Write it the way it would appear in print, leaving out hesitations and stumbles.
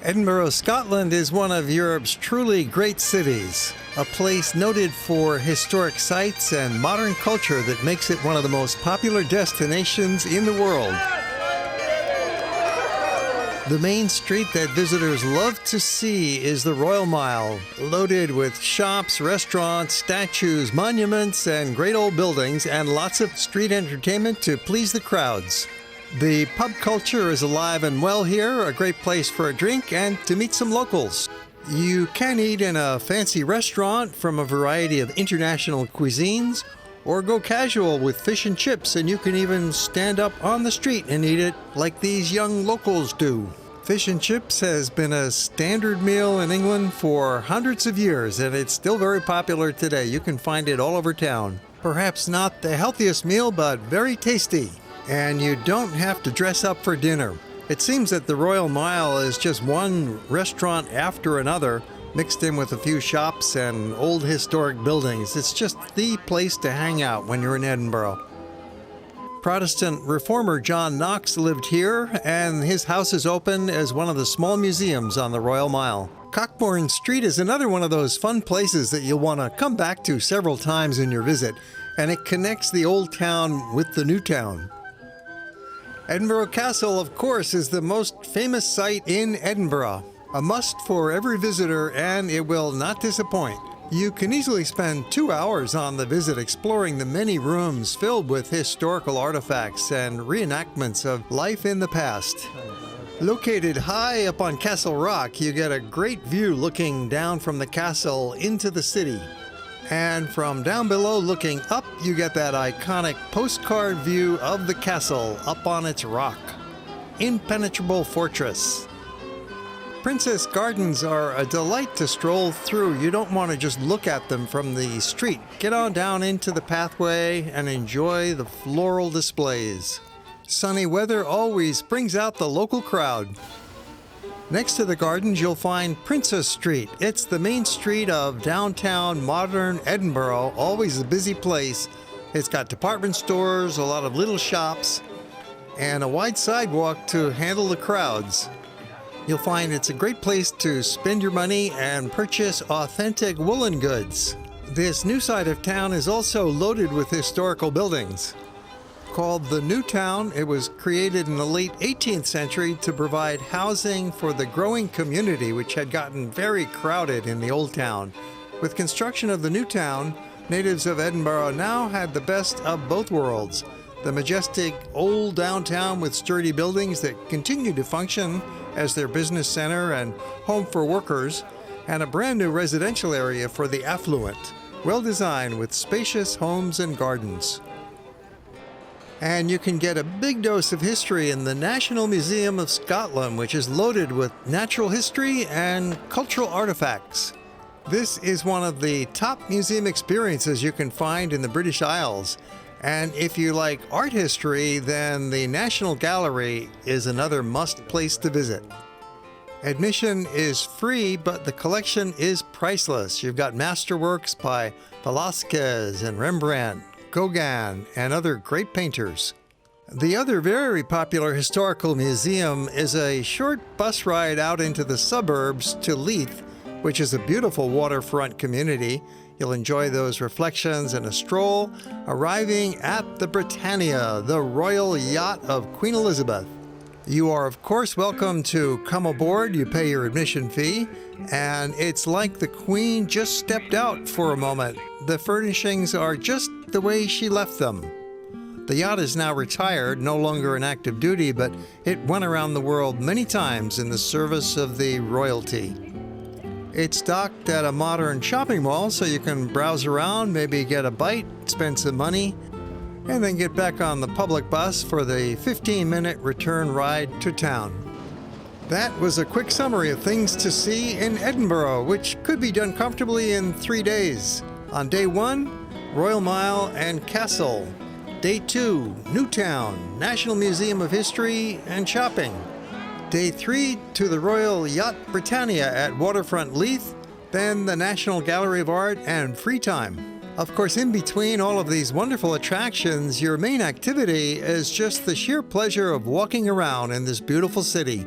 Edinburgh, Scotland is one of Europe's truly great cities, a place noted for historic sites and modern culture that makes it one of the most popular destinations in the world. The main street that visitors love to see is the Royal Mile, loaded with shops, restaurants, statues, monuments, and great old buildings, and lots of street entertainment to please the crowds. The pub culture is alive and well here, a great place for a drink and to meet some locals. You can eat in a fancy restaurant from a variety of international cuisines, or go casual with fish and chips, and you can even stand up on the street and eat it like these young locals do. Fish and chips has been a standard meal in England for hundreds of years, and it's still very popular today. You can find it all over town. Perhaps not the healthiest meal, but very tasty. And you don't have to dress up for dinner. It seems that the Royal Mile is just one restaurant after another, mixed in with a few shops and old historic buildings. It's just the place to hang out when you're in Edinburgh. Protestant reformer John Knox lived here, and his house is open as one of the small museums on the Royal Mile. Cockburn Street is another one of those fun places that you'll want to come back to several times in your visit, and it connects the old town with the new town. Edinburgh Castle, of course, is the most famous site in Edinburgh. A must for every visitor, and it will not disappoint. You can easily spend 2 hours on the visit exploring the many rooms filled with historical artifacts and reenactments of life in the past. Located high up on Castle Rock, you get a great view looking down from the castle into the city. And from down below looking up, you get that iconic postcard view of the castle up on its rock. Impenetrable fortress. Princess Gardens are a delight to stroll through. You don't want to just look at them from the street. Get on down into the pathway and enjoy the floral displays. Sunny weather always brings out the local crowd. Next to the gardens, you'll find Princess Street. It's the main street of downtown modern Edinburgh, always a busy place. It's got department stores, a lot of little shops, and a wide sidewalk to handle the crowds. You'll find it's a great place to spend your money and purchase authentic woolen goods. This new side of town is also loaded with historical buildings. Called the New Town, it was created in the late 18th century to provide housing for the growing community, which had gotten very crowded in the old town. With construction of the New Town, natives of Edinburgh now had the best of both worlds. The majestic old downtown with sturdy buildings that continue to function as their business center and home for workers, and a brand new residential area for the affluent, well designed with spacious homes and gardens. And you can get a big dose of history in the National Museum of Scotland, which is loaded with natural history and cultural artifacts. This is one of the top museum experiences you can find in the British Isles. And if you like art history, then the National Gallery is another must place to visit. Admission is free, but the collection is priceless. You've got masterworks by Velázquez and Rembrandt, Gauguin, and other great painters. The other very popular historical museum is a short bus ride out into the suburbs to Leith, which is a beautiful waterfront community. You'll enjoy those reflections and a stroll, arriving at the Britannia, the Royal Yacht of Queen Elizabeth. You are, of course, welcome to come aboard. You pay your admission fee, and it's like the Queen just stepped out for a moment. The furnishings are just the way she left them. The yacht is now retired, no longer in active duty, but it went around the world many times in the service of the royalty. It's docked at a modern shopping mall, so you can browse around, maybe get a bite, spend some money, and then get back on the public bus for the 15-minute return ride to town. That was a quick summary of things to see in Edinburgh, which could be done comfortably in 3 days. On day 1, Royal Mile and Castle. Day 2, Newtown, National Museum of History and Shopping. Day 3 to the Royal Yacht Britannia at Waterfront Leith, then the National Gallery of Art and free time. Of course, in between all of these wonderful attractions, your main activity is just the sheer pleasure of walking around in this beautiful city.